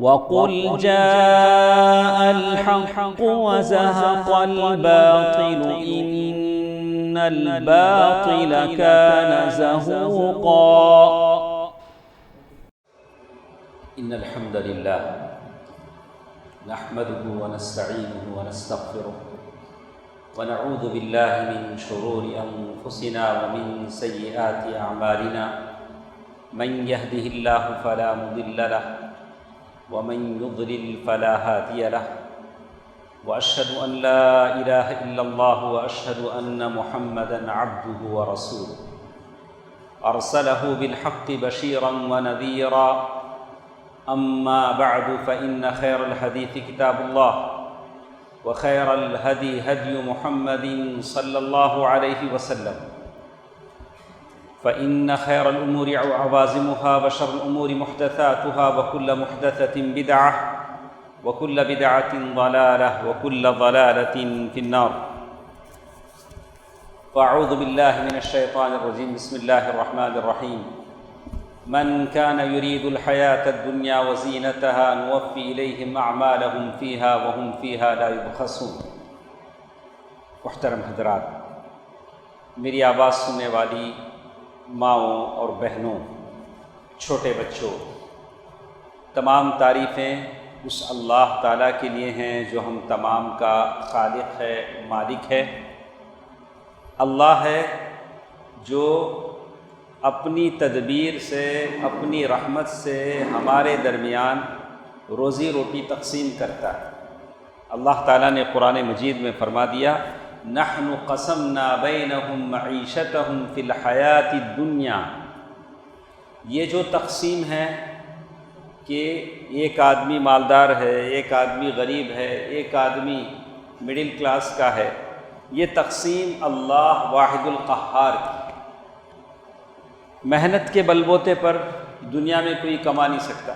وقل جاء الحق وزهق الباطل إن الباطل كان زهوقا إن الحمد لله نحمده ونستعينه ونستغفره ونعوذ بالله من شرور أنفسنا ومن سيئات أعمالنا من يهده الله فلا مضل له ومن يضلل فلا هادي له وأشهد أن لا إله إلا الله وأشهد أن محمدًا عبده ورسوله أرسله بالحق بشيرا ونذيرا أما بعد فإن خير الحديث كتاب الله وخير الهدي هدي محمد صلى الله عليه وسلم فإن خير الأمور عوازمها وشر الأمور محدثاتها وكل محدثة بدعة وكل بدعة ضلالة وكل ضلالة في النار فأعوذ بالله من الشيطان الرجيم بسم الله الرحمن الرحيم من كان يريد الحياة الدنيا وزينتها نوفي إليهم أعمالهم فيها وهم فيها لا يبخسون۔ محترم حضرات، میری آواز سننے والی ماؤں اور بہنوں، چھوٹے بچوں، تمام تعریفیں اس اللہ تعالیٰ کے لیے ہیں جو ہم تمام کا خالق ہے، مالک ہے۔ اللہ ہے جو اپنی تدبیر سے، اپنی رحمت سے ہمارے درمیان روزی روٹی تقسیم کرتا ہے۔ اللہ تعالیٰ نے قرآن مجید میں فرما دیا، نحن قسمنا بینہم معیشتہم فی الحیات الدنیا۔ یہ جو تقسیم ہے کہ ایک آدمی مالدار ہے، ایک آدمی غریب ہے، ایک آدمی مڈل کلاس کا ہے، یہ تقسیم اللہ واحد القہار کی۔ محنت کے بلبوتے پر دنیا میں کوئی کما نہیں سکتا۔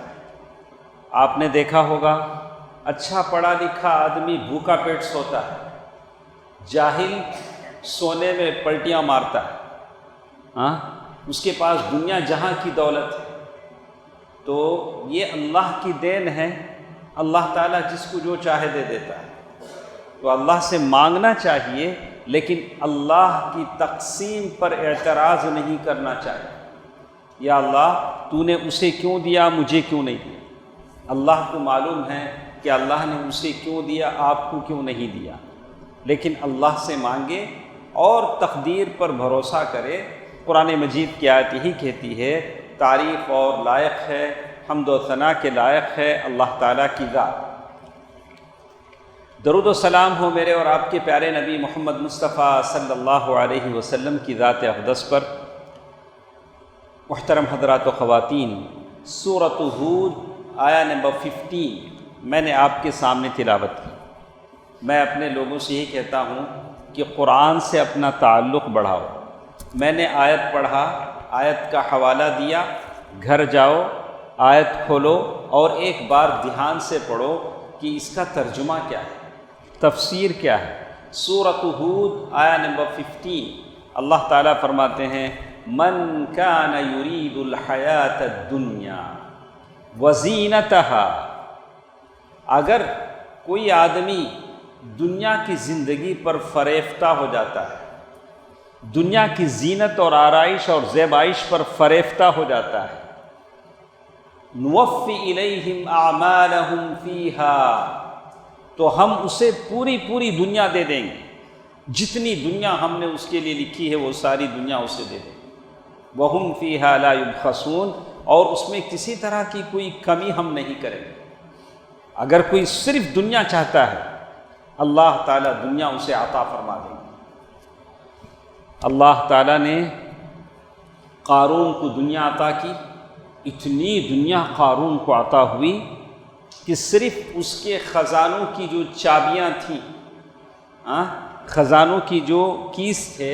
آپ نے دیکھا ہوگا اچھا پڑھا لکھا آدمی بھوکا پیٹ سوتا ہے، جاہل سونے میں پلٹیاں مارتا ہے، اس کے پاس دنیا جہاں کی دولت ہے۔ تو یہ اللہ کی دین ہے، اللہ تعالیٰ جس کو جو چاہے دے دیتا ہے۔ تو اللہ سے مانگنا چاہیے، لیکن اللہ کی تقسیم پر اعتراض نہیں کرنا چاہیے۔ یا اللہ تو نے اسے کیوں دیا، مجھے کیوں نہیں دیا؟ اللہ کو معلوم ہے کہ اللہ نے اسے کیوں دیا، آپ کو کیوں نہیں دیا، لیکن اللہ سے مانگے اور تقدیر پر بھروسہ کرے۔ قرآن مجید کی آیت یہی کہتی ہے، تعریف اور لائق ہے، حمد و ثنا کے لائق ہے اللہ تعالیٰ کی ذات۔ درود و سلام ہو میرے اور آپ کے پیارے نبی محمد مصطفیٰ صلی اللہ علیہ وسلم کی ذات اقدس پر۔ محترم حضرات و خواتین، سورۃ ہود آیا نمبر 15 میں نے آپ کے سامنے تلاوت کی۔ میں اپنے لوگوں سے یہی کہتا ہوں کہ قرآن سے اپنا تعلق بڑھاؤ۔ میں نے آیت پڑھا، آیت کا حوالہ دیا، گھر جاؤ، آیت کھولو اور ایک بار دھیان سے پڑھو کہ اس کا ترجمہ کیا ہے، تفسیر کیا ہے۔ سورۃ ہود آیا نمبر 15 اللہ تعالیٰ فرماتے ہیں، من کان یرید الحیات الدنیا وزینتہا۔ اگر کوئی آدمی دنیا کی زندگی پر فریفتہ ہو جاتا ہے، دنیا کی زینت اور آرائش اور زیبائش پر فریفتہ ہو جاتا ہے، نوفی الیہم اعمالہم فیہا، تو ہم اسے پوری دنیا دے دیں گے۔ جتنی دنیا ہم نے اس کے لیے لکھی ہے وہ ساری دنیا اسے دے دیں گے۔ وہم فیہا لا یبخسون، اور اس میں کسی طرح کی کوئی کمی ہم نہیں کریں گے۔ اگر کوئی صرف دنیا چاہتا ہے، اللہ تعالیٰ دنیا اسے عطا فرما دیں گے۔ اللہ تعالیٰ نے قارون کو دنیا عطا کی، اتنی دنیا قارون کو عطا ہوئی کہ صرف اس کے خزانوں کی جو چابیاں تھیں، خزانوں کی جو کیس تھے،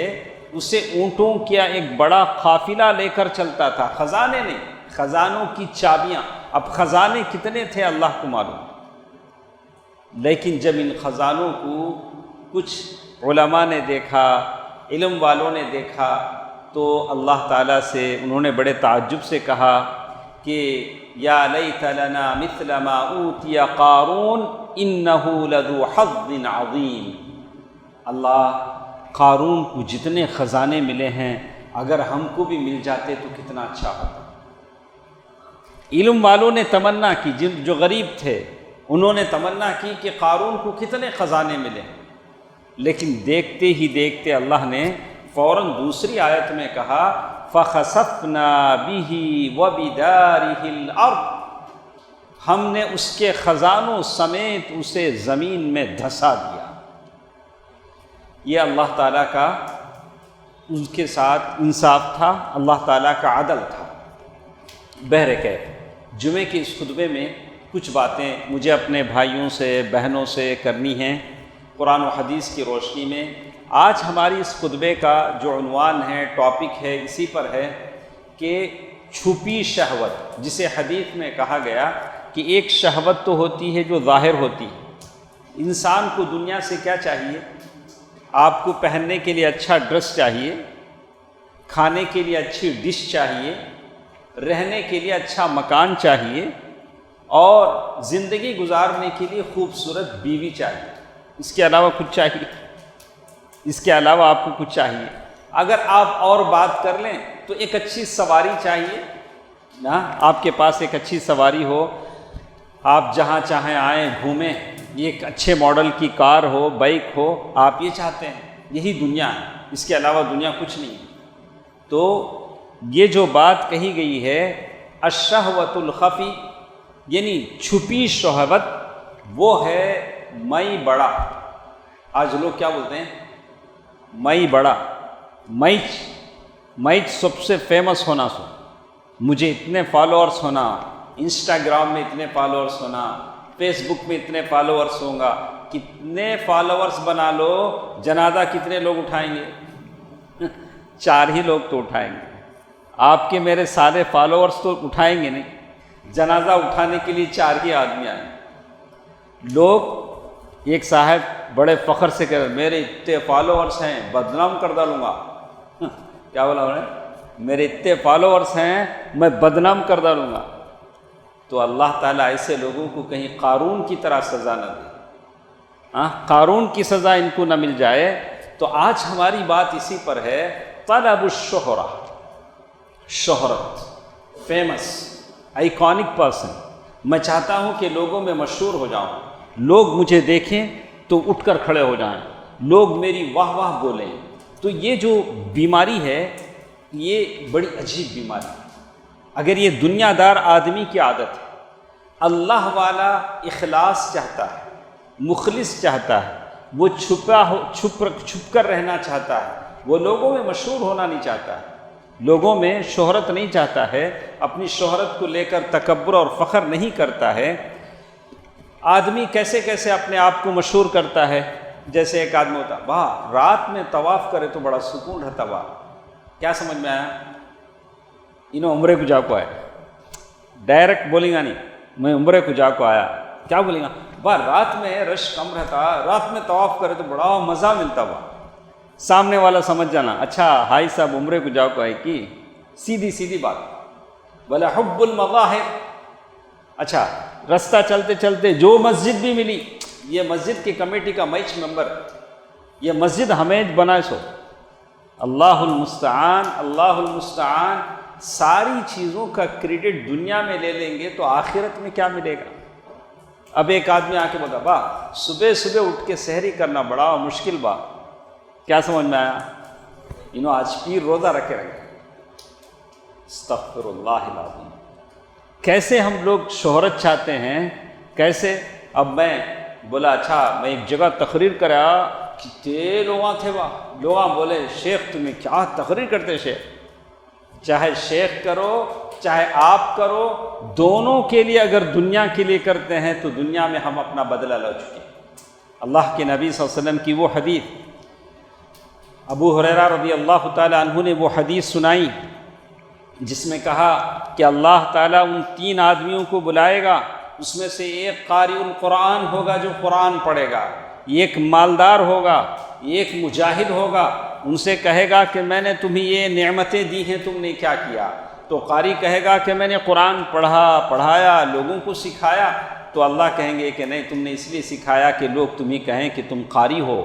اسے اونٹوں کیا ایک بڑا قافلہ لے کر چلتا تھا۔ خزانے نہیں، خزانوں کی چابیاں۔ اب خزانے کتنے تھے اللہ کو معلوم، لیکن جب ان خزانوں کو کچھ علماء نے دیکھا، علم والوں نے دیکھا، تو اللہ تعالیٰ سے انہوں نے بڑے تعجب سے کہا کہ یا لیت لنا مثل ما اوتی قارون انہ لذو حظ عظیم، اللہ قارون کو جتنے خزانے ملے ہیں اگر ہم کو بھی مل جاتے تو کتنا اچھا ہوتا۔ علم والوں نے تمنا کی، جو غریب تھے انہوں نے تمنا کی کہ قارون کو کتنے خزانے ملے، لیکن دیکھتے ہی دیکھتے اللہ نے فوراً دوسری آیت میں کہا فَخَسَفْنَا بِهِ وَبِدَارِهِ الْأَرْضِ، ہم نے اس کے خزانوں سمیت اسے زمین میں دھسا دیا۔ یہ اللہ تعالیٰ کا ان کے ساتھ انصاف تھا، اللہ تعالیٰ کا عدل تھا۔ بہرکیف جمعے کے اس خطبے میں کچھ باتیں مجھے اپنے بھائیوں سے بہنوں سے کرنی ہیں قرآن و حدیث کی روشنی میں۔ آج ہماری اس خطبے کا جو عنوان ہے، ٹاپک ہے، اسی پر ہے کہ چھپی شہوت، جسے حدیث میں کہا گیا کہ ایک شہوت تو ہوتی ہے جو ظاہر ہوتی ہے۔ انسان کو دنیا سے کیا چاہیے؟ آپ کو پہننے کے لیے اچھا ڈریس چاہیے، کھانے کے لیے اچھی ڈش چاہیے، رہنے کے لیے اچھا مکان چاہیے، اور زندگی گزارنے کے لیے خوبصورت بیوی چاہیے۔ اس کے علاوہ کچھ چاہیے؟ اس کے علاوہ آپ کو کچھ چاہیے؟ اگر آپ اور بات کر لیں تو ایک اچھی سواری چاہیے نا، آپ کے پاس ایک اچھی سواری ہو، آپ جہاں چاہیں آئیں گھومیں، ایک اچھے ماڈل کی کار ہو، بائک ہو، آپ یہ چاہتے ہیں۔ یہی دنیا ہے، اس کے علاوہ دنیا کچھ نہیں ہے۔ تو یہ جو بات کہی گئی ہے الشہوۃ الخفی، یعنی چھپی شہوت، وہ ہے میں بڑا۔ آج لوگ کیا بولتے ہیں؟ میں بڑا، میں سب سے فیمس ہونا، سو مجھے اتنے فالوورس ہونا، انسٹاگرام میں اتنے فالوورس ہونا، فیس بک میں اتنے فالوورس ہوں گا۔ کتنے فالوورس بنا لو، جنازہ کتنے لوگ اٹھائیں گے؟ 4 ہی لوگ تو اٹھائیں گے۔ آپ کے میرے سارے فالوورس تو اٹھائیں گے نہیں، جنازہ اٹھانے کے لیے 4 ہی آدمی آئیں۔ لوگ ایک صاحب بڑے فخر سے کہہ رہے میرے اتنے فالوورس ہیں، بدنام کر ڈالوں گا۔ کیا بولا انہوں نے؟ میرے اتنے فالوورس ہیں، میں بدنام کر ڈالوں گا۔ تو اللہ تعالیٰ ایسے لوگوں کو کہیں قارون کی طرح سزا نہ دے، قارون کی سزا ان کو نہ مل جائے۔ تو آج ہماری بات اسی پر ہے، طلب الشہرہ، شہرت، فیمس، آئیکونک پرسن۔ میں چاہتا ہوں کہ لوگوں میں مشہور ہو جاؤں، لوگ مجھے دیکھیں تو اٹھ کر کھڑے ہو جائیں، لوگ میری واہ واہ بولیں۔ تو یہ جو بیماری ہے، یہ بڑی عجیب بیماری ہے۔ اگر یہ دنیا دار آدمی کی عادت ہے، اللہ والا اخلاص چاہتا ہے، مخلص چاہتا ہے، وہ چھپ کر رہنا چاہتا ہے، وہ لوگوں میں مشہور ہونا نہیں چاہتا ہے، لوگوں میں شہرت نہیں چاہتا ہے، اپنی شہرت کو لے کر تکبر اور فخر نہیں کرتا ہے۔ آدمی کیسے کیسے اپنے آپ کو مشہور کرتا ہے۔ جیسے ایک آدمی ہوتا، واہ رات میں طواف کرے تو بڑا سکون رہتا، واہ۔ کیا سمجھ میں آیا؟ انہوں عمرے کو جا کو آئے، ڈائریکٹ بولیں گا نہیں میں عمرے کو جا کو آیا، کیا بولیں گا؟ واہ رات میں رش کم رہتا، رات میں طواف کرے تو بڑا مزہ ملتا، واہ۔ سامنے والا سمجھ جانا، اچھا ہائی صاحب عمرے کو جا کو آئے کی، سیدھی بات۔ بلا حب المظاہر، اچھا رستہ چلتے چلتے جو مسجد بھی ملی، یہ مسجد کی کمیٹی کا میچ ممبر، یہ مسجد ہمیں بنائے سو۔ اللہ المستعان، اللہ المستعان۔ ساری چیزوں کا کریڈٹ دنیا میں لے لیں گے تو آخرت میں کیا ملے گا؟ اب ایک آدمی آ کے بتا، واہ صبح اٹھ کے سحری کرنا بڑا مشکل بات۔ کیا سمجھ میں آیا؟ انہوں آج پیر روزہ رکھے استغفر اللہ العظیم۔ کیسے ہم لوگ شہرت چاہتے ہیں، کیسے؟ اب میں بولا اچھا میں ایک جگہ تقریر کرا، کتنے لوگ تھے وہاں، لوگ بولے شیخ تمہیں کیا تقریر کرتے شیخ؟ چاہے شیخ کرو چاہے آپ کرو، دونوں کے لیے اگر دنیا کے لیے کرتے ہیں تو دنیا میں ہم اپنا بدلہ لے چکے۔ اللہ کے نبی صلی اللہ علیہ وسلم کی وہ حدیث، ابو ہریرہ رضی اللہ تعالی عنہ نے وہ حدیث سنائی جس میں کہا کہ اللہ تعالیٰ ان 3 آدمیوں کو بلائے گا، اس میں سے ایک قاری القرآن ہوگا جو قرآن پڑھے گا، ایک مالدار ہوگا، ایک مجاہد ہوگا، ان سے کہے گا کہ میں نے تمہیں یہ نعمتیں دی ہیں، تم نے کیا کیا؟ تو قاری کہے گا کہ میں نے قرآن پڑھایا لوگوں کو سکھایا، تو اللہ کہیں گے کہ نہیں، تم نے اس لیے سکھایا کہ لوگ تمہیں کہیں کہ تم قاری ہو،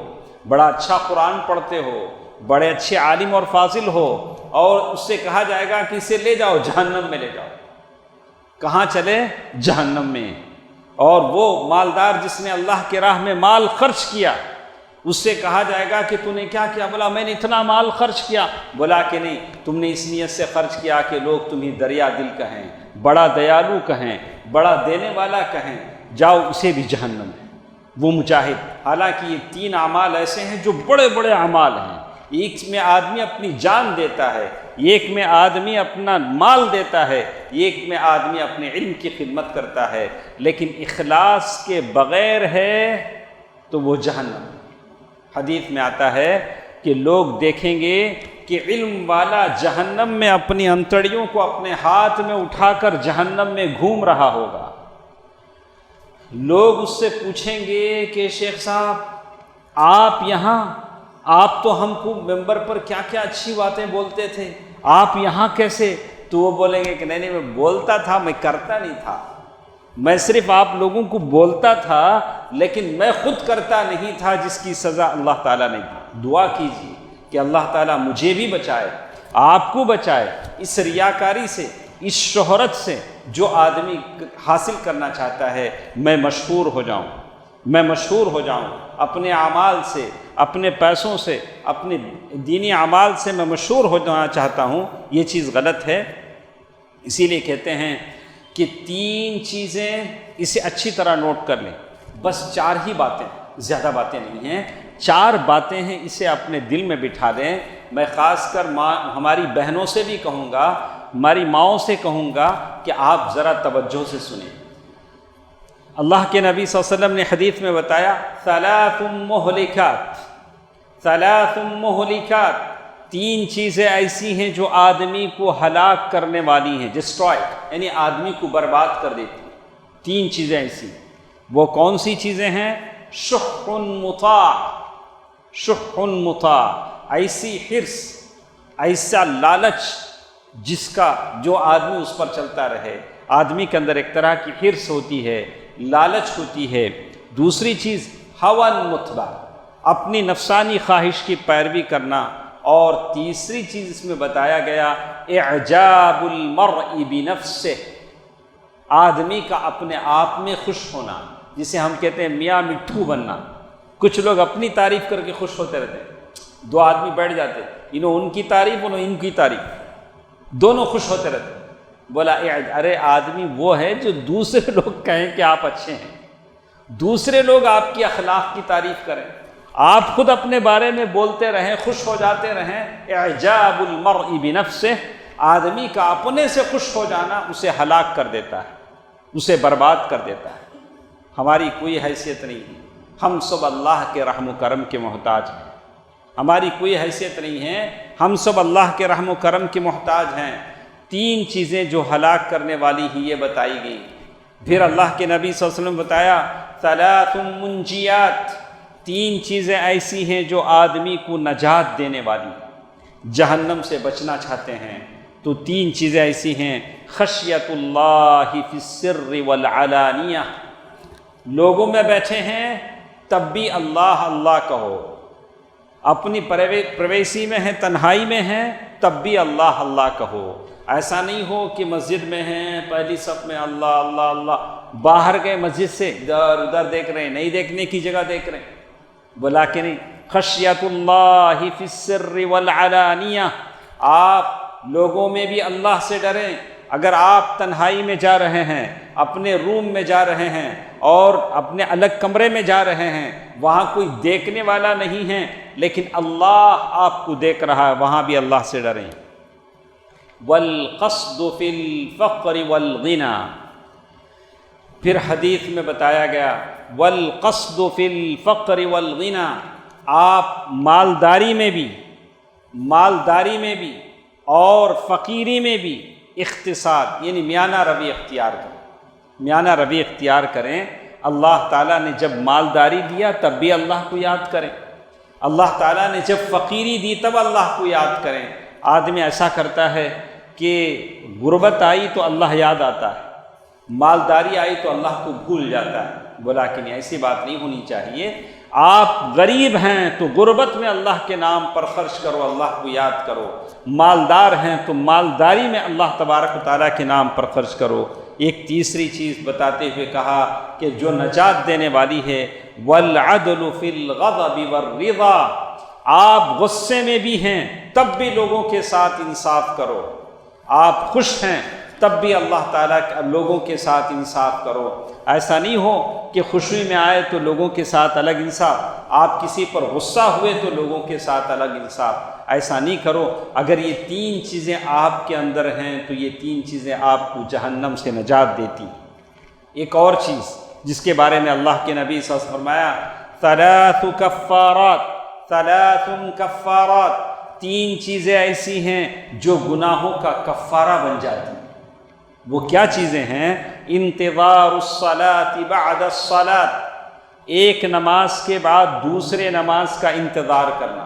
بڑا اچھا قرآن پڑھتے ہو، بڑے اچھے عالم اور فاضل ہو، اور اس سے کہا جائے گا کہ اسے لے جاؤ جہنم میں لے جاؤ۔ کہاں چلے؟ جہنم میں۔ اور وہ مالدار جس نے اللہ کی راہ میں مال خرچ کیا، اس سے کہا جائے گا کہ تو نے کیا کیا؟ بولا میں نے اتنا مال خرچ کیا۔ بولا کہ نہیں، تم نے اس نیت سے خرچ کیا کہ لوگ تمہیں دریا دل کہیں، بڑا دیالو کہیں، بڑا دینے والا کہیں، جاؤ اسے بھی جہنم ہے۔ وہ مجاہد، حالانکہ یہ 3 اعمال ایسے ہیں جو بڑے بڑے اعمال ہیں، ایک میں آدمی اپنی جان دیتا ہے، ایک میں آدمی اپنا مال دیتا ہے، ایک میں آدمی اپنے علم کی خدمت کرتا ہے، لیکن اخلاص کے بغیر ہے تو وہ جہنم۔ حدیث میں آتا ہے کہ لوگ دیکھیں گے کہ علم والا جہنم میں اپنی انتڑیوں کو اپنے ہاتھ میں اٹھا کر جہنم میں گھوم رہا ہوگا۔ لوگ اس سے پوچھیں گے کہ شیخ صاحب آپ یہاں، آپ تو ہم کو ممبر پر کیا کیا اچھی باتیں بولتے تھے، آپ یہاں کیسے؟ تو وہ بولیں گے کہ نہیں میں بولتا تھا، میں کرتا نہیں تھا، میں صرف آپ لوگوں کو بولتا تھا لیکن میں خود کرتا نہیں تھا، جس کی سزا اللہ تعالیٰ نے دی۔ دعا کیجیے کہ اللہ تعالیٰ مجھے بھی بچائے، آپ کو بچائے اس ریاکاری سے، اس شہرت سے جو آدمی حاصل کرنا چاہتا ہے۔ میں مشہور ہو جاؤں، میں مشہور ہو جاؤں، اپنے اعمال سے، اپنے پیسوں سے، اپنے دینی اعمال سے میں مشہور ہو جانا چاہتا ہوں، یہ چیز غلط ہے۔ اسی لیے کہتے ہیں کہ 3 چیزیں اسے اچھی طرح نوٹ کر لیں، بس 4 ہی باتیں، زیادہ باتیں نہیں ہیں، 4 باتیں ہیں، اسے اپنے دل میں بٹھا دیں۔ میں خاص کر ہماری بہنوں سے بھی کہوں گا، ہماری ماؤں سے کہوں گا کہ آپ ذرا توجہ سے سنیں۔ اللہ کے نبی صلی اللہ علیہ وسلم نے حدیث میں بتایا 3 مہلکات، 3 مہلکات، 3 چیزیں ایسی ہیں جو آدمی کو ہلاک کرنے والی ہیں، ڈسٹرائڈ، یعنی آدمی کو برباد کر دیتی ہیں۔ 3 چیزیں ایسی، وہ کون سی چیزیں ہیں؟ شح مطاع، شح مطاع، ایسی حرص، ایسا لالچ جس کا جو آدمی اس پر چلتا رہے۔ آدمی کے اندر ایک طرح کی حرص ہوتی ہے، لالچ ہوتی ہے۔ دوسری چیز ہوا متبع، اپنی نفسانی خواہش کی پیروی کرنا، اور تیسری چیز اس میں بتایا گیا اعجاب المرء بنفسہ، آدمی کا اپنے آپ میں خوش ہونا، جسے ہم کہتے ہیں میاں مٹھو بننا۔ کچھ لوگ اپنی تعریف کر کے خوش ہوتے رہتے ہیں، 2 آدمی بیٹھ جاتے، انہوں ان کی تعریف، انہوں ان کی تعریف، دونوں خوش ہوتے رہتے۔ بولا ارے آدمی وہ ہے جو دوسرے لوگ کہیں کہ آپ اچھے ہیں، دوسرے لوگ آپ کی اخلاق کی تعریف کریں، آپ خود اپنے بارے میں بولتے رہیں، خوش ہو جاتے رہیں۔ اعجاب المرء بنفسہ، آدمی کا اپنے سے خوش ہو جانا اسے ہلاک کر دیتا ہے، اسے برباد کر دیتا ہے۔ ہماری کوئی حیثیت نہیں ہے، ہم سب اللہ کے رحم و کرم کے محتاج ہیں، ہماری کوئی حیثیت نہیں ہے، ہم سب اللہ کے رحم و کرم کے محتاج ہیں۔ 3 چیزیں جو ہلاک کرنے والی ہی یہ بتائی گئی۔ پھر اللہ کے نبی صلی اللہ علیہ وسلم بتایا 3 منجیات، 3 چیزیں ایسی ہیں جو آدمی کو نجات دینے والی، جہنم سے بچنا چاہتے ہیں تو 3 چیزیں ایسی ہیں۔ خشیت اللہ فی السر والعلانیہ، لوگوں میں بیٹھے ہیں تب بھی اللہ اللہ کہو، اپنی پریویسی میں ہیں، تنہائی میں ہیں تب بھی اللہ اللہ کہو۔ ایسا نہیں ہو کہ مسجد میں ہیں پہلی صف میں اللہ اللہ اللہ، باہر گئے مسجد سے ادھر ادھر دیکھ رہے ہیں، نہیں دیکھنے کی جگہ دیکھ رہے ہیں۔ بولا کہ نہیں، خشیت اللہ فی السر والعلانیہ، آپ لوگوں میں بھی اللہ سے ڈریں۔ اگر آپ تنہائی میں جا رہے ہیں، اپنے روم میں جا رہے ہیں اور اپنے الگ کمرے میں جا رہے ہیں، وہاں کوئی دیکھنے والا نہیں ہے لیکن اللہ آپ کو دیکھ رہا ہے، وہاں بھی اللہ سے ڈریں۔ والقصد فی الفقر والغنى، پھر حدیث میں بتایا گیا والقصد فی الفقر والغنى، آپ مالداری میں بھی اور فقیری میں بھی اقتصاد یعنی میانہ روی اختیار کریں، میانہ روی اختیار کریں۔ اللہ تعالیٰ نے جب مالداری دیا تب بھی اللہ کو یاد کریں، اللہ تعالیٰ نے جب فقیری دی تب اللہ کو یاد کریں۔ آدمی ایسا کرتا ہے کہ غربت آئی تو اللہ یاد آتا ہے، مالداری آئی تو اللہ کو بھول جاتا ہے، بولا کہ نہیں، ایسی بات نہیں ہونی چاہیے۔ آپ غریب ہیں تو غربت میں اللہ کے نام پر خرچ کرو، اللہ کو یاد کرو، مالدار ہیں تو مالداری میں اللہ تبارک و تعالیٰ کے نام پر خرچ کرو۔ ایک تیسری چیز بتاتے ہوئے کہا کہ جو نجات دینے والی ہے، وَالْعَدْلُ فِي الْغَضَبِ وَالرِّضَى، آپ غصے میں بھی ہیں تب بھی لوگوں کے ساتھ انصاف کرو، آپ خوش ہیں تب بھی اللہ تعالیٰ لوگوں کے ساتھ انصاف کرو۔ ایسا نہیں ہو کہ خوشی میں آئے تو لوگوں کے ساتھ الگ انصاف، آپ کسی پر غصہ ہوئے تو لوگوں کے ساتھ الگ انصاف، ایسا نہیں کرو۔ اگر یہ تین چیزیں آپ کے اندر ہیں تو یہ تین چیزیں آپ کو جہنم سے نجات دیتی۔ ایک اور چیز جس کے بارے میں اللہ کے نبی صلی اللہ علیہ وسلم فرمایا، ثلاث کفارات، تین چیزیں ایسی ہیں جو گناہوں کا کفارہ بن جاتی ہیں۔ وہ کیا چیزیں ہیں؟ انتظار الصلاۃ بعد الصلاۃ، ایک نماز کے بعد دوسرے نماز کا انتظار کرنا۔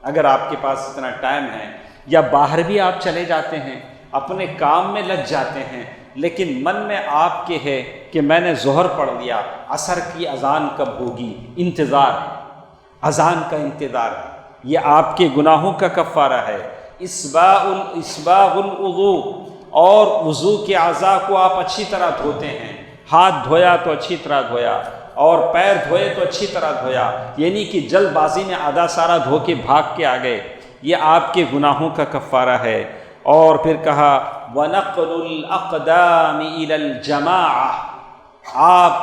اگر آپ کے پاس اتنا ٹائم ہے، یا باہر بھی آپ چلے جاتے ہیں، اپنے کام میں لگ جاتے ہیں، لیکن من میں آپ کے ہے کہ میں نے ظہر پڑھ لیا، عصر کی اذان کب ہوگی، انتظار، اذان کا انتظار، یہ آپ کے گناہوں کا کفارہ ہے۔ اسباغ الوضوء، اور وضو کے اعضاء کو آپ اچھی طرح دھوتے ہیں، ہاتھ دھویا تو اچھی طرح دھویا، اور پیر دھوئے تو اچھی طرح دھویا، یعنی کہ جلد بازی میں آدھا سارا دھو کے بھاگ کے آ گئے، یہ آپ کے گناہوں کا کفارہ ہے۔ اور پھر کہا وَنَقْلُ الْأَقْدَامِ إِلَى الْجَمَاعَةِ، آپ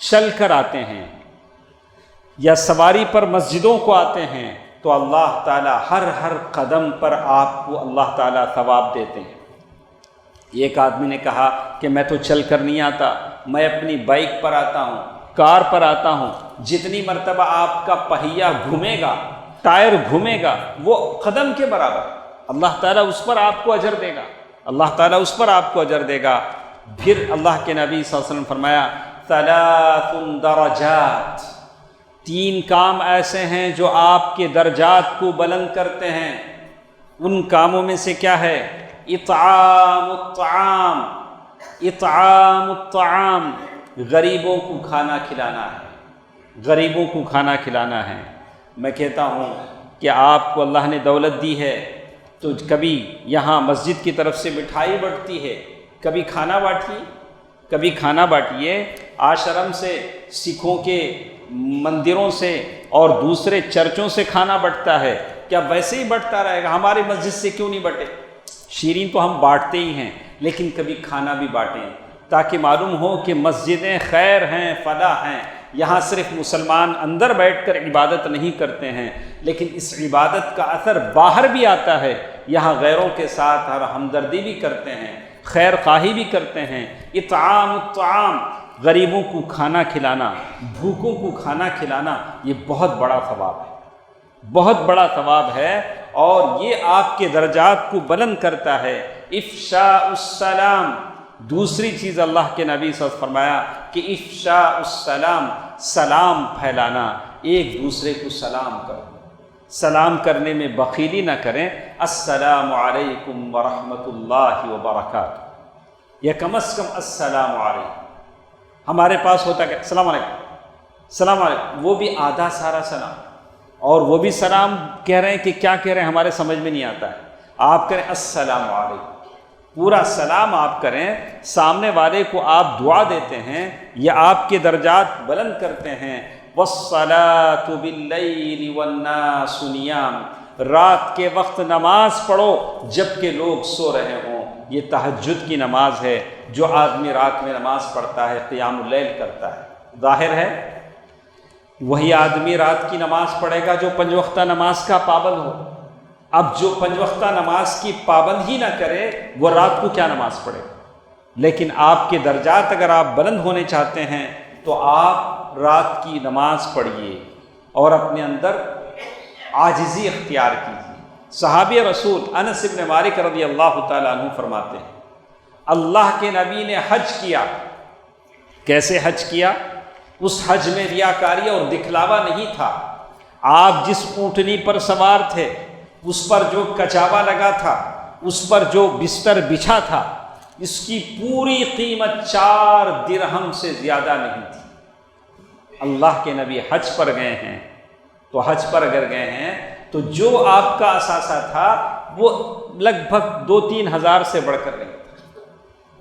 چل کر آتے ہیں یا سواری پر مسجدوں کو آتے ہیں تو اللہ تعالیٰ ہر قدم پر آپ کو اللہ تعالیٰ ثواب دیتے ہیں۔ ایک آدمی نے کہا کہ میں تو چل کر نہیں آتا، میں اپنی بائک پر آتا ہوں، کار پر آتا ہوں، جتنی مرتبہ آپ کا پہیہ گھومے گا، ٹائر گھومے گا، وہ قدم کے برابر، اللہ تعالیٰ اس پر آپ کو اجر دے گا، اللہ تعالیٰ اس پر آپ کو اجر دے گا۔ پھر اللہ کے نبی صلی اللہ علیہ وسلم فرمایا ثلاث درجات، تین کام ایسے ہیں جو آپ کے درجات کو بلند کرتے ہیں۔ ان کاموں میں سے کیا ہے؟ اطعام الطعام، غریبوں کو کھانا کھلانا ہے، غریبوں کو کھانا کھلانا ہے۔ میں کہتا ہوں کہ آپ کو اللہ نے دولت دی ہے تو کبھی یہاں مسجد کی طرف سے مٹھائی بٹتی ہے، کبھی کھانا بانٹیے۔ آشرم سے، سکھوں کے مندروں سے اور دوسرے چرچوں سے کھانا بٹتا ہے، کیا ویسے ہی بٹتا رہے گا؟ ہماری مسجد سے کیوں نہیں بٹے؟ شیرین تو ہم بانٹتے ہی ہیں، لیکن کبھی کھانا بھی بانٹیں تاکہ معلوم ہو کہ مسجدیں خیر ہیں، فلاح ہیں۔ یہاں صرف مسلمان اندر بیٹھ کر عبادت نہیں کرتے ہیں، لیکن اس عبادت کا اثر باہر بھی آتا ہے۔ یہاں غیروں کے ساتھ ہمدردی بھی کرتے ہیں، خیر خواہی بھی کرتے ہیں۔ اطعام الطعام، غریبوں کو کھانا کھلانا، بھوکوں کو کھانا کھلانا، یہ بہت بڑا ثواب ہے، بہت بڑا ثواب ہے، اور یہ آپ کے درجات کو بلند کرتا ہے۔ افشاء السلام، دوسری چیز اللہ کے نبی صلی اللہ علیہ وسلم فرمایا کہ افشاء السلام، سلام پھیلانا، ایک دوسرے کو سلام کرو، سلام کرنے میں بخیلی نہ کریں۔ السلام علیکم ورحمۃ اللہ وبرکاتہ، یا کم از کم السلام علیکم۔ ہمارے پاس ہوتا کہ السلام علیکم، السلام علیکم، وہ بھی آدھا سارا سلام، اور وہ بھی سلام کہہ رہے ہیں کہ کیا کہہ رہے ہیں ہمارے سمجھ میں نہیں آتا ہے۔ آپ کریں السلام علیکم، پورا سلام آپ کریں، سامنے والے کو آپ دعا دیتے ہیں، یہ آپ کے درجات بلند کرتے ہیں۔ وَالصَّلَاةُ بِاللَّيْلِ وَالنَّاسُ نِيَامٌ، رات کے وقت نماز پڑھو جب کہ لوگ سو رہے ہوں، یہ تہجد کی نماز ہے۔ جو آدمی رات میں نماز پڑھتا ہے، قیام اللیل کرتا ہے، ظاہر ہے وہی آدمی رات کی نماز پڑھے گا جو پنج وقتہ نماز کا پابند ہو۔ اب جو پنج وقتہ نماز کی پابند ہی نہ کرے، وہ رات کو کیا نماز پڑھے؟ لیکن آپ کے درجات اگر آپ بلند ہونے چاہتے ہیں تو آپ رات کی نماز پڑھیے اور اپنے اندر عاجزی اختیار کیجیے۔ صحابی رسول انس بن مالک رضی اللہ تعالیٰ عنہ فرماتے ہیں، اللہ کے نبی نے حج کیا۔ کیسے حج کیا؟ اس حج میں ریاکاری اور دکھلاوا نہیں تھا۔ آپ جس اونٹنی پر سوار تھے، اس پر جو کچاوا لگا تھا، اس پر جو بستر بچھا تھا اس کی پوری قیمت 4 درہم سے زیادہ نہیں تھی۔ اللہ کے نبی حج پر گئے ہیں، تو حج پر اگر گئے ہیں تو جو آپ کا اثاثہ تھا وہ لگ بھگ 2-3 ہزار سے بڑھ کر نہیں تھا۔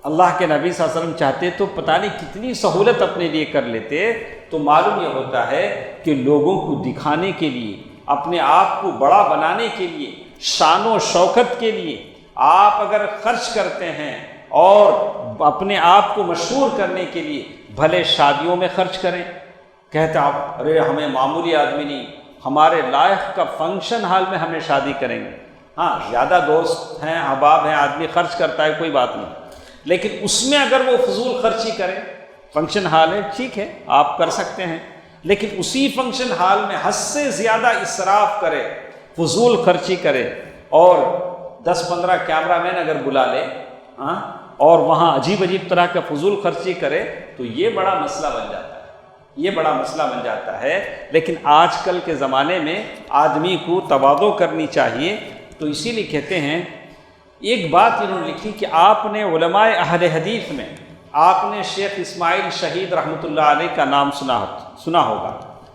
اللہ کے نبی صلی اللہ علیہ وسلم چاہتے تو پتہ نہیں کتنی سہولت اپنے لیے کر لیتے۔ تو معلوم یہ ہوتا ہے کہ لوگوں کو دکھانے کے لیے، اپنے آپ کو بڑا بنانے کے لیے، شان و شوکت کے لیے آپ اگر خرچ کرتے ہیں اور اپنے آپ کو مشہور کرنے کے لیے، بھلے شادیوں میں خرچ کریں۔ کہتے آپ ارے ہمیں معمولی آدمی نہیں، ہمارے لائق کا فنکشن ہال میں ہمیں شادی کریں گے۔ ہاں زیادہ دوست ہیں، احباب ہیں، آدمی خرچ کرتا ہے، کوئی بات نہیں، لیکن اس میں اگر وہ فضول خرچی کرے، فنکشن ہال ہے ٹھیک ہے آپ کر سکتے ہیں، لیکن اسی فنکشن ہال میں حد سے زیادہ اسراف کرے، فضول خرچی کرے، اور 10-15 کیمرہ مین اگر بلا لے اور وہاں عجیب عجیب طرح کا فضول خرچی کرے تو یہ بڑا مسئلہ بن جاتا ہے، یہ بڑا مسئلہ بن جاتا ہے۔ لیکن آج کل کے زمانے میں آدمی کو تواضع کرنی چاہیے، تو اسی لیے کہتے ہیں ایک بات انہوں نے لکھی کہ آپ نے علماء اہل حدیث میں آپ نے شیخ اسماعیل شہید رحمۃ اللہ علیہ کا نام سنا ہوگا،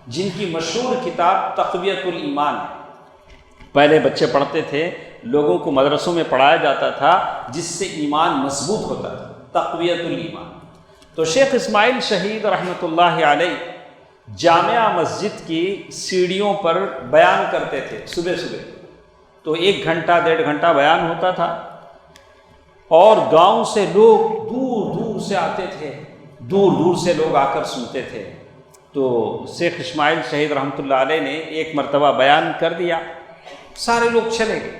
جن کی مشہور کتاب تقویۃ الایمان ہے۔ پہلے بچے پڑھتے تھے، لوگوں کو مدرسوں میں پڑھایا جاتا تھا، جس سے ایمان مضبوط ہوتا تھا، تقویۃ الایمان۔ تو شیخ اسماعیل شہید رحمۃ اللہ علیہ جامعہ مسجد کی سیڑھیوں پر بیان کرتے تھے صبح صبح، تو 1 گھنٹہ 1.5 گھنٹہ بیان ہوتا تھا، اور گاؤں سے لوگ دور دور سے آتے تھے، دور دور سے لوگ آ کر سنتے تھے۔ تو شیخ اسماعیل شہید رحمۃ اللہ علیہ نے ایک مرتبہ بیان کر دیا، سارے لوگ چلے گئے،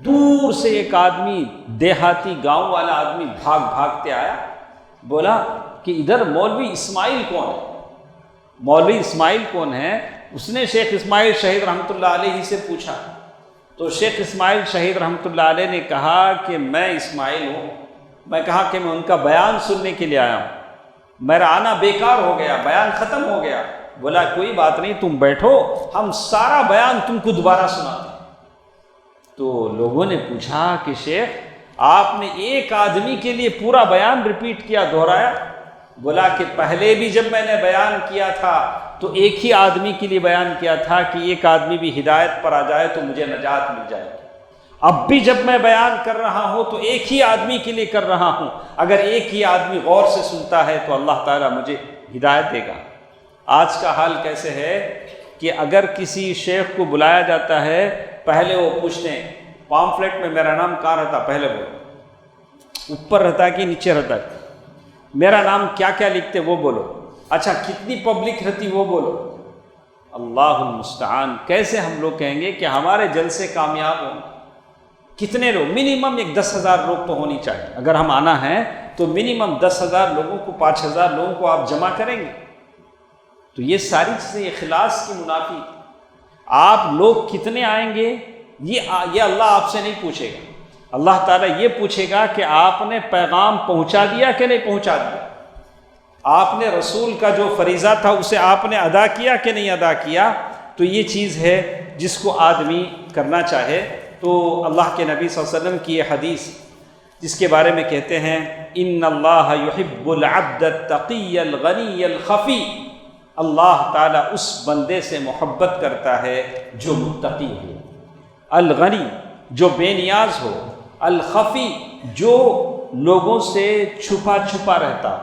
دور سے ایک آدمی، دیہاتی گاؤں والا آدمی بھاگتے آیا، بولا کہ ادھر مولوی اسماعیل کون ہے؟ مولوی اسماعیل کون ہے؟ اس نے شیخ اسماعیل شہید رحمۃ اللہ علیہ سے پوچھا، تو شیخ اسماعیل شہید رحمۃ اللہ علیہ نے کہا کہ میں اسماعیل ہوں۔ میں کہا کہ میں ان کا بیان سننے کے لیے آیا ہوں، میرا آنا بیکار ہو گیا، بیان ختم ہو گیا۔ بولا کوئی بات نہیں، تم بیٹھو، ہم سارا بیان تم کو دوبارہ سناتے ہیں۔ تو لوگوں نے پوچھا کہ شیخ آپ نے ایک آدمی کے لیے پورا بیان ریپیٹ کیا، دہرایا؟ بولا کہ پہلے بھی جب میں نے بیان کیا تھا تو ایک ہی آدمی کے لیے بیان کیا تھا کہ ایک آدمی بھی ہدایت پر آ جائے تو مجھے نجات مل جائے گی۔ اب بھی جب میں بیان کر رہا ہوں تو ایک ہی آدمی کے لیے کر رہا ہوں، اگر ایک ہی آدمی غور سے سنتا ہے تو اللہ تعالیٰ مجھے ہدایت دے گا۔ آج کا حال کیسے ہے کہ اگر کسی شیخ کو بلایا جاتا ہے، پہلے وہ پوچھتے ہیں پامفلیٹ میں میرا نام کہاں رہتا، پہلے بولو، اوپر رہتا کہ نیچے رہتا ہے، میرا نام کیا کیا لکھتے وہ بولو، اچھا کتنی پبلک رہتی وہ بولو۔ اللہ المستعان، کیسے ہم لوگ کہیں گے کہ ہمارے جلسے کامیاب ہوں؟ کتنے لوگ؟ منیمم 10,000 لوگ تو ہونی چاہیے، اگر ہم آنا ہے تو منیمم 10,000 لوگوں کو، 5,000 لوگوں کو آپ جمع کریں گے، تو یہ ساری چیزیں اخلاص کی منافی۔ آپ لوگ کتنے آئیں گے یہ اللہ آپ سے نہیں پوچھے گا، اللہ تعالیٰ یہ پوچھے گا کہ آپ نے پیغام پہنچا دیا کہ نہیں پہنچا دیا، آپ نے رسول کا جو فریضہ تھا اسے آپ نے ادا کیا کہ نہیں ادا کیا۔ تو یہ چیز ہے جس کو آدمی کرنا چاہے۔ تو اللہ کے نبی صلی اللہ علیہ وسلم کی یہ حدیث جس کے بارے میں کہتے ہیں ان اللہ یحب العبد التقی الغنی الخفی، اللہ تعالیٰ اس بندے سے محبت کرتا ہے جو متقی ہو، الغنی جو بے نیاز ہو، الخفی جو لوگوں سے چھپا چھپا رہتا۔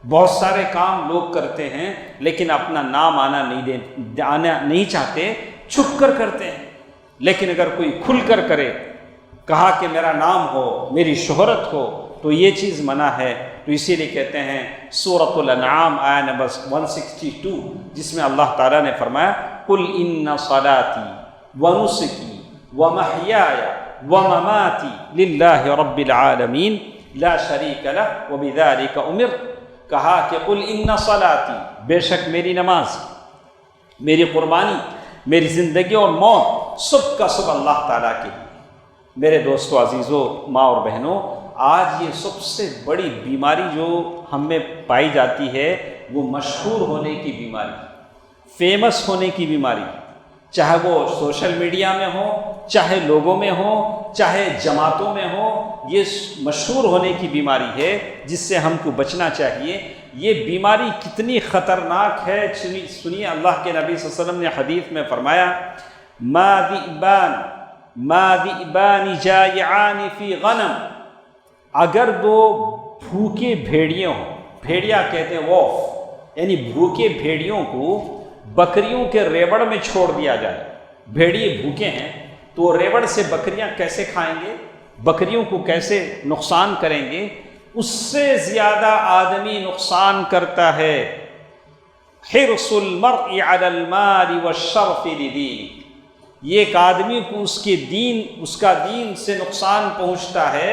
بہت سارے کام لوگ کرتے ہیں لیکن اپنا نام آنا نہیں چاہتے، چھپ کر کرتے ہیں، لیکن اگر کوئی کھل کر کرے، کہا کہ میرا نام ہو، میری شہرت ہو، تو یہ چیز منع ہے۔ تو اسی لیے کہتے ہیں سورۃ الانعام آیہ نمبر 162 جس میں اللہ تعالیٰ نے فرمایا قل ان صلاتی ونسکی ومحیای ومماتی للہ رب العالمین لا شریک لہ وبذلک امرت، کہا کہ قل ان صلاتی، بے شک میری نماز، میری قربانی، میری زندگی اور موت سب کا سب اللہ تعالیٰ کے لیے۔ میرے دوستو عزیزو، ماں اور بہنوں، آج یہ سب سے بڑی بیماری جو ہم میں پائی جاتی ہے وہ مشہور ہونے کی بیماری، فیمس ہونے کی بیماری۔ چاہے وہ سوشل میڈیا میں ہو، چاہے لوگوں میں ہو، چاہے جماعتوں میں ہو، یہ مشہور ہونے کی بیماری ہے جس سے ہم کو بچنا چاہیے۔ یہ بیماری کتنی خطرناک ہے سنیے، اللہ کے نبی صلی اللہ علیہ وسلم نے حدیث میں فرمایا ما ذئبان جائعان فی غنم، اگر دو بھوکے بھیڑیے ہوں، بھیڑیا کہتے ہیں وولف، یعنی بھوکے بھیڑیوں کو بکریوں کے ریوڑ میں چھوڑ دیا جائے، بھیڑیے بھوکے ہیں تو ریوڑ سے بکریاں کیسے کھائیں گے، بکریوں کو کیسے نقصان کریں گے، اس سے زیادہ آدمی نقصان کرتا ہے حرص المرء علی المال والشرف لدینہ، یہ ایک آدمی کو اس کا دین سے نقصان پہنچتا ہے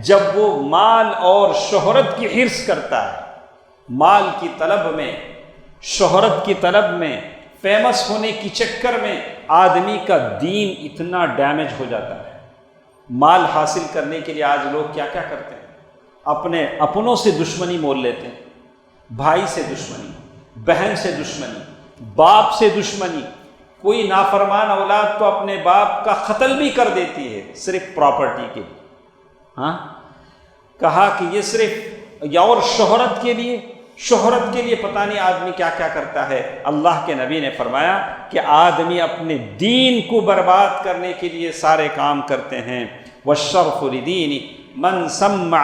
جب وہ مال اور شہرت کی حرص کرتا ہے، مال کی طلب میں، شہرت کی طلب میں، فیمس ہونے کی چکر میں آدمی کا دین اتنا ڈیمیج ہو جاتا ہے۔ مال حاصل کرنے کے لیے آج لوگ کیا کیا کرتے ہیں، اپنوں سے دشمنی مول لیتے ہیں، بھائی سے دشمنی، بہن سے دشمنی، باپ سے دشمنی، کوئی نافرمان اولاد تو اپنے باپ کا قتل بھی کر دیتی ہے صرف پراپرٹی کے لیے۔ ہاں، کہا کہ یہ صرف اور شہرت کے لیے پتہ نہیں آدمی کیا کیا کرتا ہے۔ اللہ کے نبی نے فرمایا کہ آدمی اپنے دین کو برباد کرنے کے لیے سارے کام کرتے ہیں۔ والشرف لدین من سمع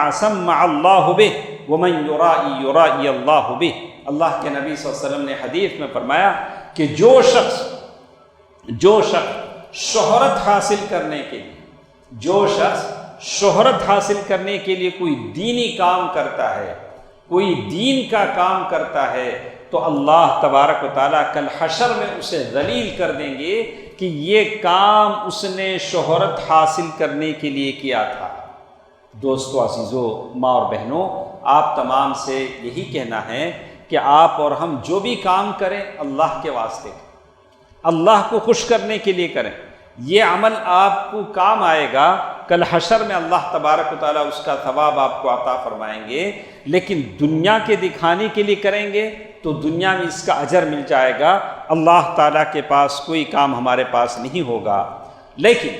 اللہ بہ ومن یرائی اللہ بہ، اللہ کے نبی صلی اللہ علیہ وسلم نے حدیث میں فرمایا کہ جو شخص شہرت حاصل کرنے کے لیے کوئی دینی کام کرتا ہے، کوئی دین کا کام کرتا ہے، تو اللہ تبارک و تعالیٰ کل حشر میں اسے ذلیل کر دیں گے کہ یہ کام اس نے شہرت حاصل کرنے کے لیے کیا تھا۔ دوستو عزیزو، ماں اور بہنوں، آپ تمام سے یہی کہنا ہے کہ آپ اور ہم جو بھی کام کریں اللہ کے واسطے کریں، اللہ کو خوش کرنے کے لیے کریں۔ یہ عمل آپ کو کام آئے گا، کل حشر میں اللہ تبارک و تعالیٰ اس کا ثواب آپ کو عطا فرمائیں گے، لیکن دنیا کے دکھانے کے لیے کریں گے تو دنیا میں اس کا اجر مل جائے گا، اللہ تعالیٰ کے پاس کوئی کام ہمارے پاس نہیں ہوگا۔ لیکن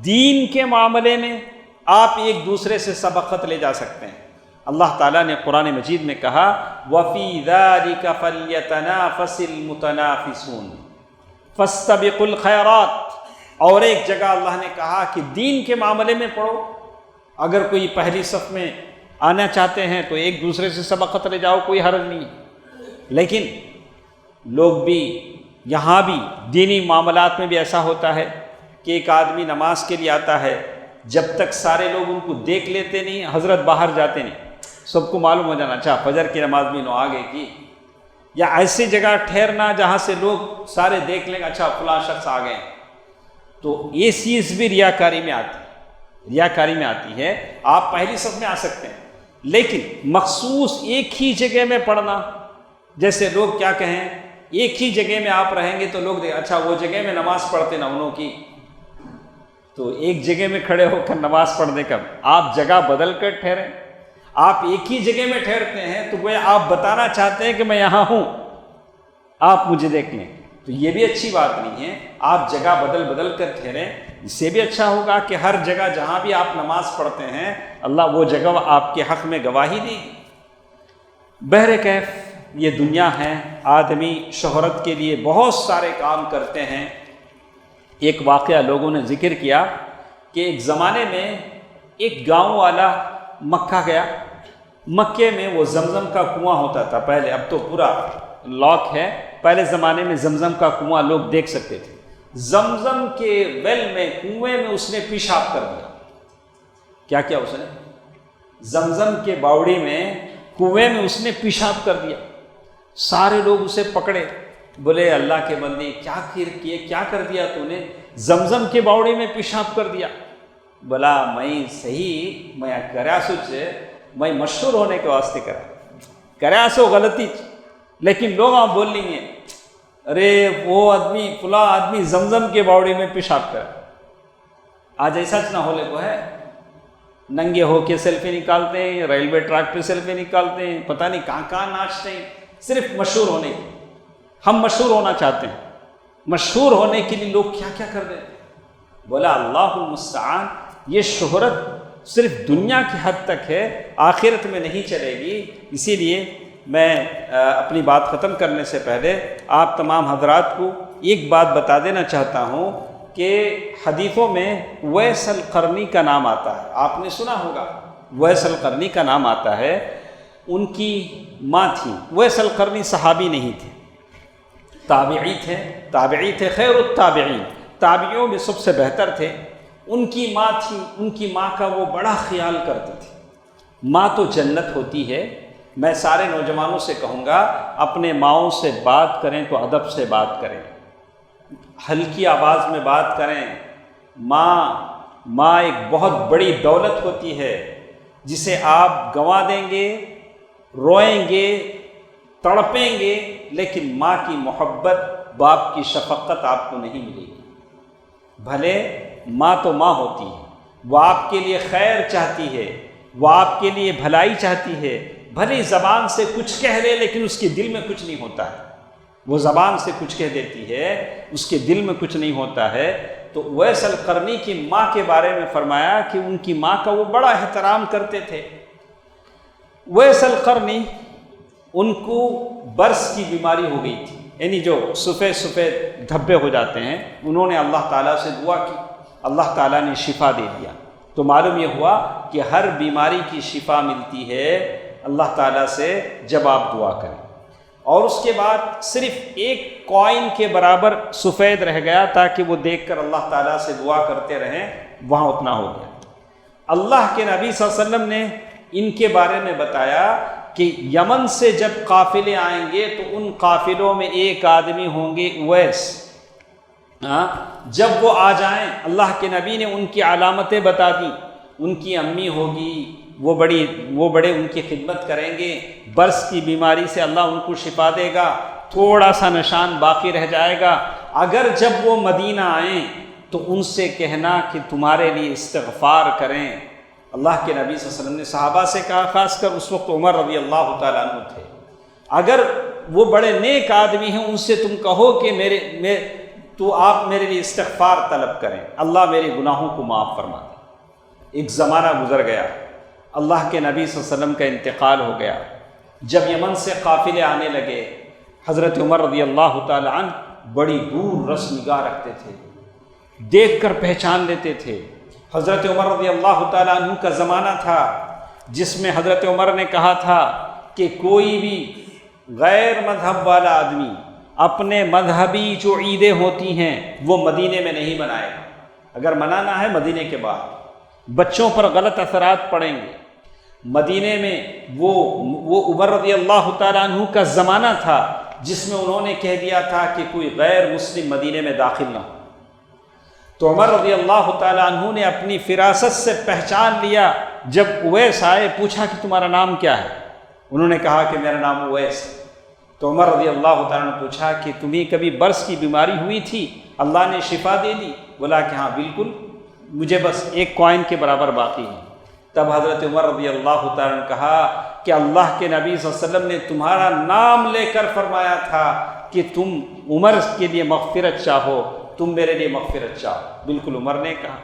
دین کے معاملے میں آپ ایک دوسرے سے سبقت لے جا سکتے ہیں۔ اللہ تعالیٰ نے قرآن مجید میں کہا وَفِي ذَلِكَ فَلْيَتَنَافَسِ الْمُتَنَافِسُونَ فَاسْتَبِقُوا الْخَيْرَاتِ، اور ایک جگہ اللہ نے کہا کہ دین کے معاملے میں پڑھو، اگر کوئی پہلی صف میں آنا چاہتے ہیں تو ایک دوسرے سے سبقت لے جاؤ، کوئی حرج نہیں۔ لیکن لوگ بھی یہاں بھی دینی معاملات میں بھی ایسا ہوتا ہے کہ ایک آدمی نماز کے لیے آتا ہے، جب تک سارے لوگ ان کو دیکھ لیتے نہیں، حضرت باہر جاتے نہیں، سب کو معلوم ہو جانا اچھا فجر کی نماز بھی نو آگے کی، یا ایسی جگہ ٹھہرنا جہاں سے لوگ سارے دیکھ لیں گے اچھا فلاں شخص آ گئے، تو یہ چیز بھی ریاکاری میں آتی ہے۔ آپ پہلی صف میں آ سکتے ہیں، لیکن مخصوص ایک ہی جگہ میں پڑھنا، جیسے لوگ کیا کہیں ایک ہی جگہ میں آپ رہیں گے تو لوگ دیکھیں اچھا وہ جگہ میں نماز پڑھتے نا انہوں کی، تو ایک جگہ میں کھڑے ہو کر نماز پڑھنے کا آپ جگہ بدل کر ٹھہریں۔ آپ ایک ہی جگہ میں ٹھہرتے ہیں تو وہ آپ بتانا چاہتے ہیں کہ میں یہاں ہوں، آپ مجھے دیکھ لیں، تو یہ بھی اچھی بات نہیں ہے۔ آپ جگہ بدل کر ٹھہریں، اس سے بھی اچھا ہوگا کہ ہر جگہ جہاں بھی آپ نماز پڑھتے ہیں اللہ وہ جگہ آپ کے حق میں گواہی دے گی۔ بہرکیف یہ دنیا ہے، آدمی شہرت کے لیے بہت سارے کام کرتے ہیں۔ ایک واقعہ لوگوں نے ذکر کیا کہ ایک زمانے میں ایک گاؤں والا مکہ گیا، مکے میں وہ زمزم کا کنواں ہوتا تھا پہلے، اب تو پورا لاک ہے، پہلے زمانے میں زمزم کا کنواں لوگ دیکھ سکتے تھے۔ زمزم کے ویل میں، کنویں میں اس نے پیشاب کر دیا۔ کیا کیا اس نے؟ زمزم کے باوڑی میں، کنویں میں اس نے پیشاب کر دیا۔ سارے لوگ اسے پکڑے، بولے اللہ کے بندے کیا کر دیا تو نے؟ زمزم کے باوڑی میں پیشاب کر دیا۔ بولا میں کریا سوچ میں مشہور ہونے کے واسطے کریا سو غلطی، لیکن لوگ آپ بول لیں گے ارے وہ آدمی فلاں آدمی زمزم کے باوڑی میں پیشاب کر۔ آج ایسا نہ ہو لے کو ہے، ننگے ہو کے سیلفی نکالتے ہیں، ریلوے ٹریک پہ سیلفی نکالتے ہیں، پتہ نہیں کہاں ناچتے ہیں، صرف مشہور ہونے کی۔ ہم مشہور ہونا چاہتے ہیں، مشہور ہونے کے لیے لوگ کیا کیا کر دیتے. بولا اللہ المستعان، یہ شہرت صرف دنیا کی حد تک ہے، آخرت میں نہیں چلے گی. اسی لیے میں اپنی بات ختم کرنے سے پہلے آپ تمام حضرات کو ایک بات بتا دینا چاہتا ہوں کہ حدیثوں میں اویس القرنی کا نام آتا ہے. آپ نے سنا ہوگا اویس القرنی کا نام آتا ہے. ان کی ماں تھی. اویس القرنی صحابی نہیں تھے، تابعی تھے، خیر التابعین، تابعیوں میں سب سے بہتر تھے. ان کی ماں تھی، ان کی ماں کا وہ بڑا خیال کرتے تھے. ماں تو جنت ہوتی ہے. میں سارے نوجوانوں سے کہوں گا اپنے ماؤں سے بات کریں تو ادب سے بات کریں، ہلکی آواز میں بات کریں. ماں ایک بہت بڑی دولت ہوتی ہے جسے آپ گنوا دیں گے، روئیں گے، تڑپیں گے، لیکن ماں کی محبت، باپ کی شفقت آپ کو نہیں ملے گی. بھلے ماں تو ماں ہوتی ہے، وہ آپ کے لیے خیر چاہتی ہے، وہ آپ کے لیے بھلائی چاہتی ہے. بھلے زبان سے کچھ کہہ لے لیکن اس کے دل میں کچھ نہیں ہوتا ہے. وہ زبان سے کچھ کہہ دیتی ہے، اس کے دل میں کچھ نہیں ہوتا ہے. تو اویس القرنی کی ماں کے بارے میں فرمایا کہ ان کی ماں کا وہ بڑا احترام کرتے تھے. اویس القرنی ان کو برس کی بیماری ہو گئی تھی، یعنی جو سفید دھبے ہو جاتے ہیں. انہوں نے اللہ تعالیٰ سے دعا کی، اللہ تعالیٰ نے شفا دے دیا. تو معلوم یہ ہوا کہ ہر بیماری کی شفا ملتی ہے اللہ تعالیٰ سے جب آپ دعا کریں. اور اس کے بعد صرف ایک کوئن کے برابر سفید رہ گیا تاکہ وہ دیکھ کر اللہ تعالیٰ سے دعا کرتے رہیں، وہاں اتنا ہو گیا. اللہ کے نبی صلی اللہ علیہ وسلم نے ان کے بارے میں بتایا کہ یمن سے جب قافلے آئیں گے تو ان قافلوں میں ایک آدمی ہوں گے اویس. جب وہ آ جائیں، اللہ کے نبی نے ان کی علامتیں بتا دیں. ان کی امی ہوگی، وہ بڑے ان کی خدمت کریں گے. برس کی بیماری سے اللہ ان کو شفا دے گا، تھوڑا سا نشان باقی رہ جائے گا. اگر جب وہ مدینہ آئیں تو ان سے کہنا کہ تمہارے لیے استغفار کریں. اللہ کے نبی صلی اللہ علیہ وسلم نے صحابہ سے کہا، خاص کر اس وقت عمر رضی اللہ تعالیٰ عنہ تھے، اگر وہ بڑے نیک آدمی ہیں ان سے تم کہو کہ تو آپ میرے لیے استغفار طلب کریں، اللہ میرے گناہوں کو معاف فرما دے. ایک زمانہ گزر گیا، اللہ کے نبی صلی اللہ علیہ وسلم کا انتقال ہو گیا. جب یمن سے قافلے آنے لگے، حضرت عمر رضی اللہ تعالیٰ عنہ بڑی دور رس نگاہ رکھتے تھے، دیکھ کر پہچان لیتے تھے. حضرت عمر رضی اللہ تعالیٰ عنہ کا زمانہ تھا جس میں حضرت عمر نے کہا تھا کہ کوئی بھی غیر مذہب والا آدمی اپنے مذہبی جو عیدیں ہوتی ہیں وہ مدینے میں نہیں منائے گا. اگر منانا ہے مدینے کے بعد، بچوں پر غلط اثرات پڑیں گے. مدینے میں وہ عمر رضی اللہ تعالیٰ عنہ کا زمانہ تھا جس میں انہوں نے کہہ دیا تھا کہ کوئی غیر مسلم مدینے میں داخل نہ ہو. تو عمر رضی اللہ تعالیٰ عنہ نے اپنی فراست سے پہچان لیا. جب اویس آئے، پوچھا کہ تمہارا نام کیا ہے؟ انہوں نے کہا کہ میرا نام اویس ہے. تو عمر رضی اللہ تعالیٰ نے پوچھا کہ تمہیں کبھی برس کی بیماری ہوئی تھی، اللہ نے شفا دے دی؟ بولا کہ ہاں بالکل، مجھے بس ایک کوئن کے برابر باقی ہے. تب حضرت عمر رضی اللہ تعالیٰ نے کہا کہ اللہ کے نبی صلی اللہ علیہ وسلم نے تمہارا نام لے کر فرمایا تھا کہ تم عمر کے لیے مغفرت چاہو، تم میرے لیے مغفرت چاہو. بالکل عمر نے کہا.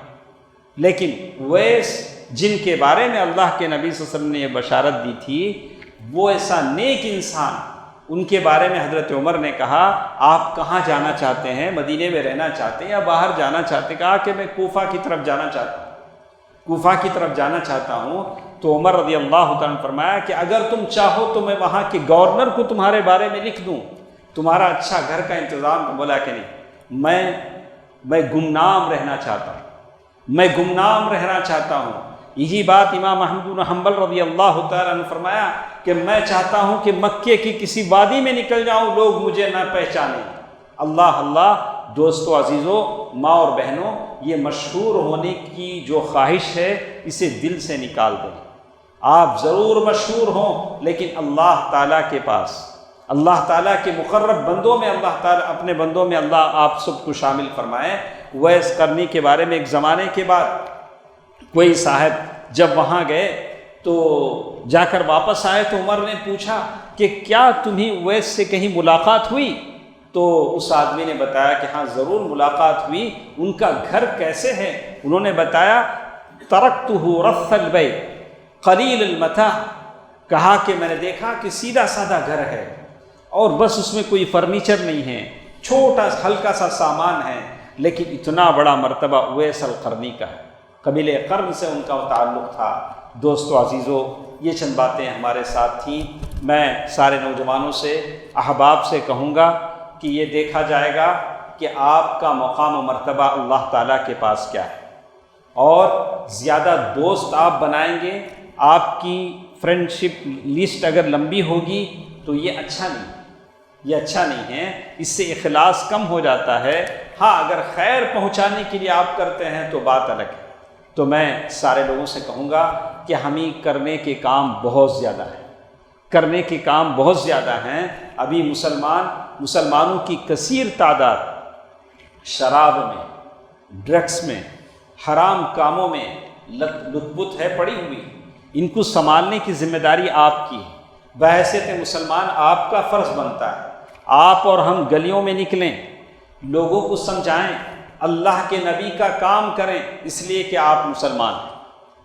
لیکن اویس جن کے بارے میں اللہ کے نبی صلی اللہ علیہ وسلم نے یہ بشارت دی تھی، وہ ایسا نیک انسان، ان کے بارے میں حضرت عمر نے کہا آپ کہاں جانا چاہتے ہیں؟ مدینے میں رہنا چاہتے ہیں یا باہر جانا چاہتے ہیں؟ کہا کہ میں کوفہ کی طرف جانا چاہتا ہوں، کوفہ کی طرف جانا چاہتا ہوں. تو عمر رضی اللہ تعالیٰ نے فرمایا کہ اگر تم چاہو تو میں وہاں کے گورنر کو تمہارے بارے میں لکھ دوں، تمہارا اچھا گھر کا انتظام. بولا کہ نہیں، میں گمنام رہنا چاہتا ہوں، میں گمنام رہنا چاہتا ہوں. یہی بات امام احمد بن حنبل رضی اللہ تعالیٰ نے فرمایا کہ میں چاہتا ہوں کہ مکے کی کسی وادی میں نکل جاؤں، لوگ مجھے نہ پہچانیں. اللہ دوستو عزیزو، ماں اور بہنوں، یہ مشہور ہونے کی جو خواہش ہے اسے دل سے نکال دیں. آپ ضرور مشہور ہوں، لیکن اللہ تعالیٰ کے پاس، اللہ تعالیٰ کے مقرب بندوں میں اللہ تعالیٰ، اپنے بندوں میں اللہ آپ سب کو شامل فرمائے. اویس قرنی کے بارے میں ایک زمانے کے بعد کوئی صاحب جب وہاں گئے تو جا کر واپس آئے تو عمر نے پوچھا کہ کیا تمہیں اویس سے کہیں ملاقات ہوئی؟ تو اس آدمی نے بتایا کہ ہاں ضرور ملاقات ہوئی، ان کا گھر کیسے ہے؟ انہوں نے بتایا ترکتہ رث البیت قلیل المتاع، کہا کہ میں نے دیکھا کہ سیدھا سادہ گھر ہے اور بس اس میں کوئی فرنیچر نہیں ہے، چھوٹا ہلکا سا سامان ہے، لیکن اتنا بڑا مرتبہ اویس القرنی کا ہے، قبیلہ قرن سے ان کا تعلق تھا۔ دوستو عزیزو، یہ چند باتیں ہمارے ساتھ تھیں۔ میں سارے نوجوانوں سے، احباب سے کہوں گا کہ یہ دیکھا جائے گا کہ آپ کا مقام و مرتبہ اللہ تعالیٰ کے پاس کیا ہے، اور زیادہ دوست آپ بنائیں گے، آپ کی فرینڈ شپ لسٹ اگر لمبی ہوگی تو یہ اچھا نہیں ہے، اس سے اخلاص کم ہو جاتا ہے۔ ہاں اگر خیر پہنچانے کے لیے آپ کرتے ہیں تو بات الگ ہے۔ تو میں سارے لوگوں سے کہوں گا کہ ہمیں کرنے کے کام بہت زیادہ ہیں۔ ابھی مسلمانوں کی کثیر تعداد شراب میں، ڈرگس میں، حرام کاموں میں لت ہے پڑی ہوئی، ان کو سنبھالنے کی ذمہ داری آپ کی ہے۔ بحیثیت مسلمان آپ کا فرض بنتا ہے، آپ اور ہم گلیوں میں نکلیں، لوگوں کو سمجھائیں، اللہ کے نبی کا کام کریں، اس لیے کہ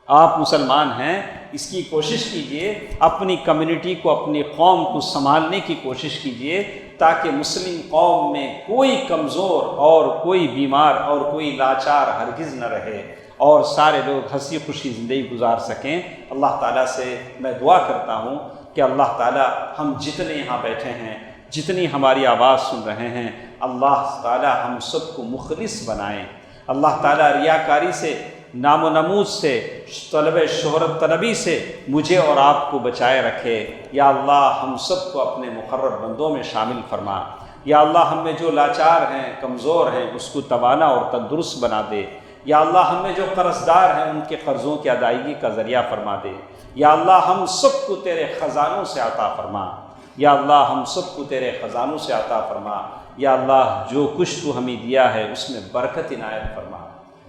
آپ مسلمان ہیں۔ اس کی کوشش کیجئے، اپنی کمیونٹی کو، اپنی قوم کو سنبھالنے کی کوشش کیجئے، تاکہ مسلم قوم میں کوئی کمزور اور کوئی بیمار اور کوئی لاچار ہرگز نہ رہے، اور سارے لوگ ہنسی خوشی زندگی گزار سکیں۔ اللہ تعالیٰ سے میں دعا کرتا ہوں کہ اللہ تعالیٰ ہم جتنے یہاں بیٹھے ہیں، جتنی ہماری آواز سن رہے ہیں، اللہ تعالیٰ ہم سب کو مخلص بنائیں۔ اللہ تعالیٰ ریاکاری سے، نام و نمود سے، طلب شہرت طلبی سے مجھے اور آپ کو بچائے رکھے۔ یا اللہ ہم سب کو اپنے مقرب بندوں میں شامل فرما۔ یا اللہ ہم میں جو لاچار ہیں، کمزور ہیں، اس کو توانا اور تندرست بنا دے۔ یا اللہ ہم میں جو قرض دار ہیں، ان کے قرضوں کی ادائیگی کا ذریعہ فرما دے۔ یا اللہ ہم سب کو تیرے خزانوں سے عطا فرما۔ یا اللہ ہم سب کو تیرے خزانوں سے عطا فرما۔ یا اللہ جو کچھ تو ہمیں دیا ہے اس میں برکت عنایت فرما۔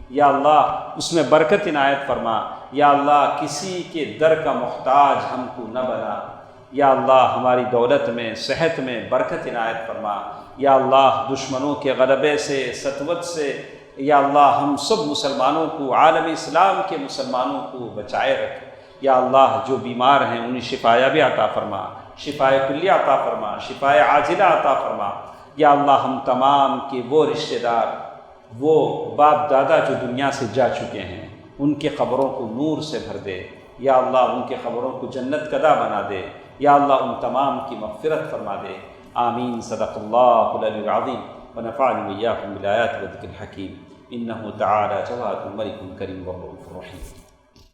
یا اللہ اس میں برکت عنایت فرما۔ یا اللہ کسی کے در کا محتاج ہم کو نہ بنا۔ یا اللہ ہماری دولت میں، صحت میں برکت عنایت فرما۔ یا اللہ دشمنوں کے غلبے سے، سطوت سے، یا اللہ ہم سب مسلمانوں کو، عالم اسلام کے مسلمانوں کو بچائے رکھ۔ یا اللہ جو بیمار ہیں انہیں شفایہ بھی عطا فرما، شفائے کلیہ عطا فرما، شفائے عاجلہ عطا فرما۔ یا اللہ ہم تمام کے وہ رشتہ دار، وہ باپ دادا جو دنیا سے جا چکے ہیں، ان کے قبروں کو نور سے بھر دے۔ یا اللہ ان کے قبروں کو جنت کدہ بنا دے۔ یا اللہ ان تمام کی مغفرت فرما دے۔ آمین۔ صدق اللہ العلی العظیم ونفعنی وإياکم بالآیات والذکر الحکیم۔ انہ تعالی جواد ملک کریم ورؤوف رحیم۔